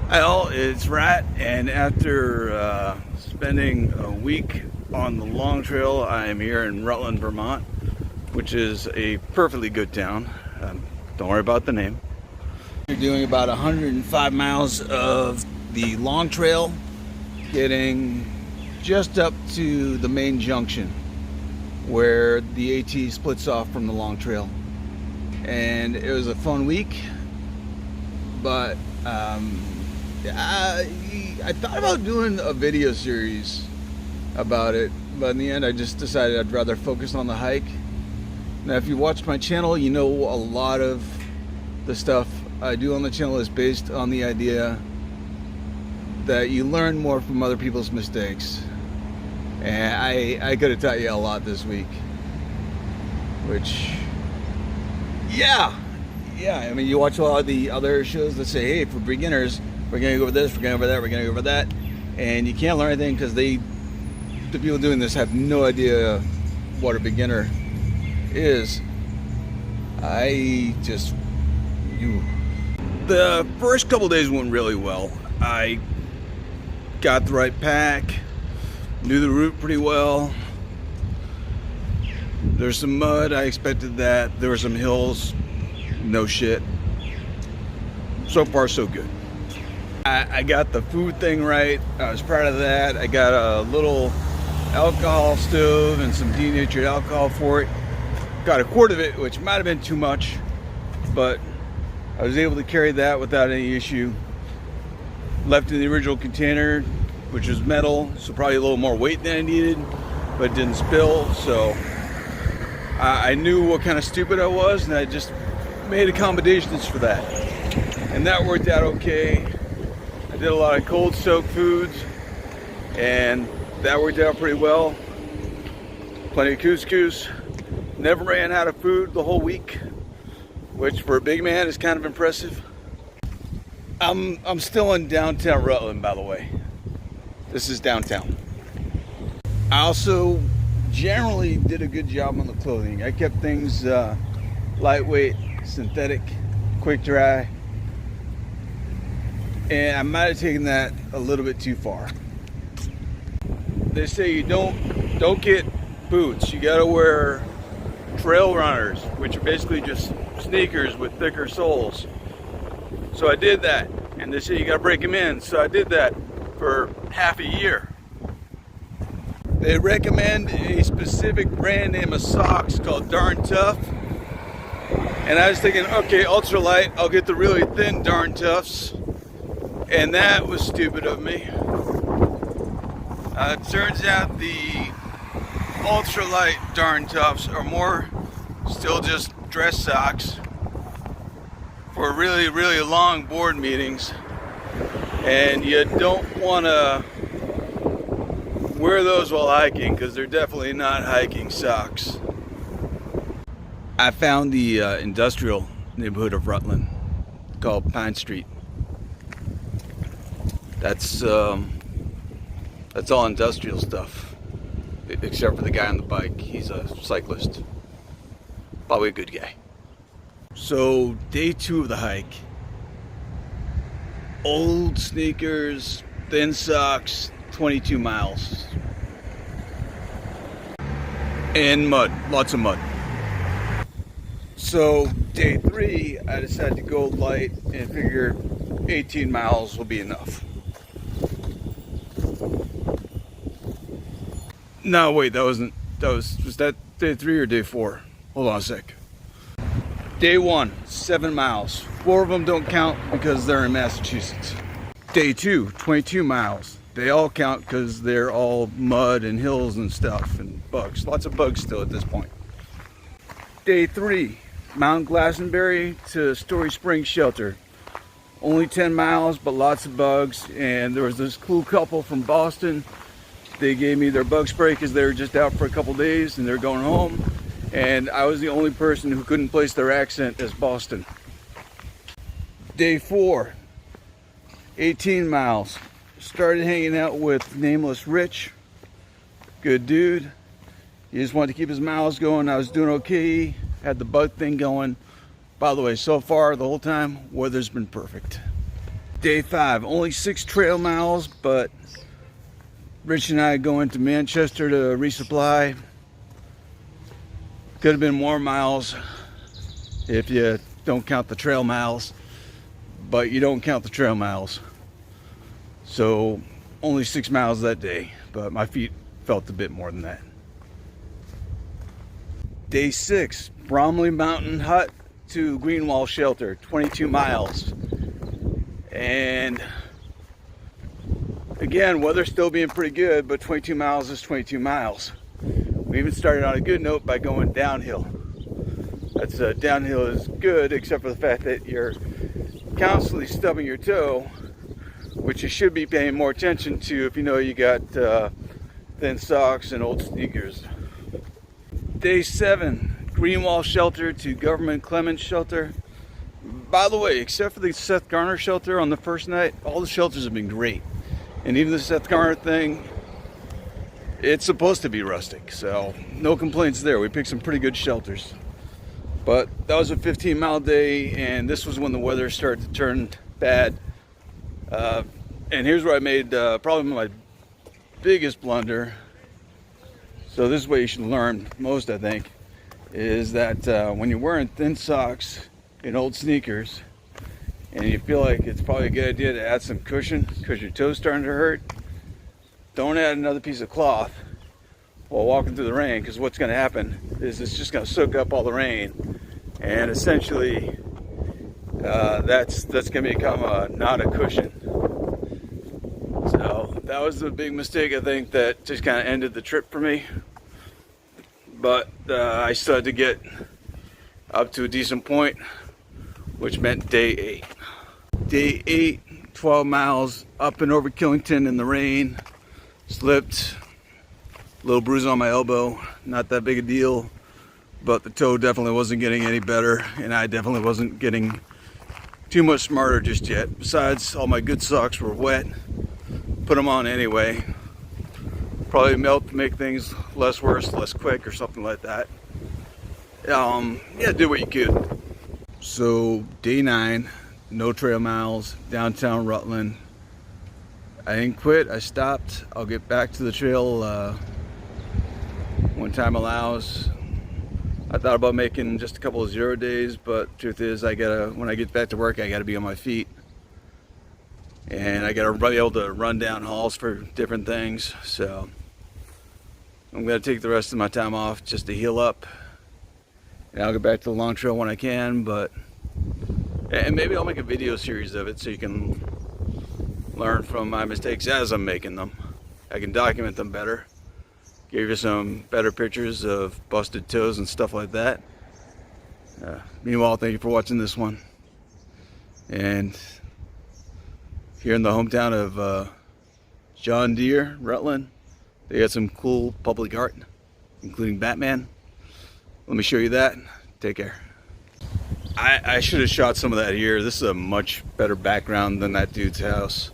Hi all, it's Rat, and after spending a week on the long trail, I am here in Rutland, Vermont, which is a perfectly good town. Don't worry about the name. We're doing about 105 miles of the long trail, getting just up to the main junction where the AT splits off from the long trail. And it was a fun week, but I thought about doing a video series about it, but in the end I just decided I'd rather focus on the hike. Now if you watch my channel, you know a lot of the stuff I do on the channel is based on the idea that you learn more from other people's mistakes. And I could have taught you a lot this week, which, yeah, I mean, you watch a lot of the other shows that say, hey, for beginners, we're going to go over this, we're going to go over that, we're going to go over that, and you can't learn anything because the people doing this have no idea what a beginner is. The first couple days went really well. I got the right pack, knew the route pretty well. There's some mud, I expected that. There were some hills, no shit. So far so good. I got the food thing right. I was proud of that. I got a little alcohol stove and some denatured alcohol for it. Got a quart of it, which might have been too much, but I was able to carry that without any issue. Left in the original container, which was metal, so probably a little more weight than I needed, but it didn't spill. So I knew what kind of stupid I was, and I just made accommodations for that, and that worked out okay. I did a lot of cold soaked foods, and that worked out pretty well. Plenty of couscous. Never ran out of food the whole week, which for a big man is kind of impressive. I'm still in downtown Rutland, by the way. This is downtown. I also generally did a good job on the clothing. I kept things lightweight, synthetic, quick dry, and I might have taken that a little bit too far. They say you don't get boots. You gotta wear trail runners, which are basically just sneakers with thicker soles. So I did that, and they say you gotta break them in. So I did that for half a year. They recommend a specific brand name of socks called Darn Tough. And I was thinking, okay, ultralight, I'll get the really thin Darn Toughs. And that was stupid of me. It turns out the ultralight Darn Toughs are more still just dress socks for really, really long board meetings. And you don't want to wear those while hiking because they're definitely not hiking socks. I found the industrial neighborhood of Rutland called Pine Street. That's all industrial stuff, except for the guy on the bike. He's a cyclist, probably a good guy. So day 2 of the hike, old sneakers, thin socks, 22 miles, and mud, lots of mud. So day 3, I decided to go light and figure 18 miles will be enough. No, wait, was that day 3 or day 4? Hold on a sec. Day 1, 7 miles. 4 of them don't count because they're in Massachusetts. Day 2, 22 miles. They all count because they're all mud and hills and stuff and bugs. Lots of bugs still at this point. Day 3, Mount Glastonbury to Story Springs Shelter. Only 10 miles, but lots of bugs. And there was this cool couple from Boston. They gave me their bug spray because they were just out for a couple days and they're going home. And I was the only person who couldn't place their accent as Boston. Day 4, 18 miles. Started hanging out with Nameless Rich. Good dude. He just wanted to keep his miles going. I was doing okay. Had the bug thing going. By the way, so far the whole time, weather's been perfect. Day 5, only 6 trail miles, but Rich and I going to Manchester to resupply. Could have been more miles if you don't count the trail miles, but you don't count the trail miles. So only 6 miles that day, but my feet felt a bit more than that. Day 6, Bromley Mountain Hut to Greenwall Shelter, 22 miles. And again, weather's still being pretty good, but 22 miles is 22 miles. We even started on a good note by going downhill. That's downhill is good, except for the fact that you're constantly stubbing your toe, which you should be paying more attention to if you know you got thin socks and old sneakers. Day 7, Greenwall Shelter to Government Clements Shelter. By the way, except for the Seth Garner shelter on the first night, all the shelters have been great. And even the Seth Garner thing, it's supposed to be rustic, so no complaints there. We picked some pretty good shelters. But that was a 15-mile day, and this was when the weather started to turn bad. And here's where I made probably my biggest blunder. So this is what you should learn most, I think, is that when you're wearing thin socks and old sneakers, and you feel like it's probably a good idea to add some cushion because your toes starting to hurt, don't add another piece of cloth while walking through the rain, because what's going to happen is it's just going to soak up all the rain, and essentially that's going to become not a cushion. So that was the big mistake, I think, that just kind of ended the trip for me. But I still had to get up to a decent point, which meant day 8. Day 8, 12 miles up and over Killington in the rain. Slipped, little bruise on my elbow, not that big a deal, but the toe definitely wasn't getting any better, and I definitely wasn't getting too much smarter just yet. Besides, all my good socks were wet. Put them on anyway. Probably melt to make things less quick or something like that. Yeah, do what you could. So day 9, no trail miles, downtown Rutland. I didn't quit, I stopped. I'll get back to the trail when time allows. I thought about making just a couple of 0 days, but truth is, when I get back to work, I gotta be on my feet. And I gotta be able to run down halls for different things. So I'm gonna take the rest of my time off just to heal up. And I'll get back to the long trail when I can, and maybe I'll make a video series of it so you can learn from my mistakes as I'm making them. I can document them better, give you some better pictures of busted toes and stuff like that. Meanwhile, thank you for watching this one. And here in the hometown of John Deere, Rutland, they got some cool public art, including Batman. Let me show you that. Take care. I should have shot some of that here. This is a much better background than that dude's house.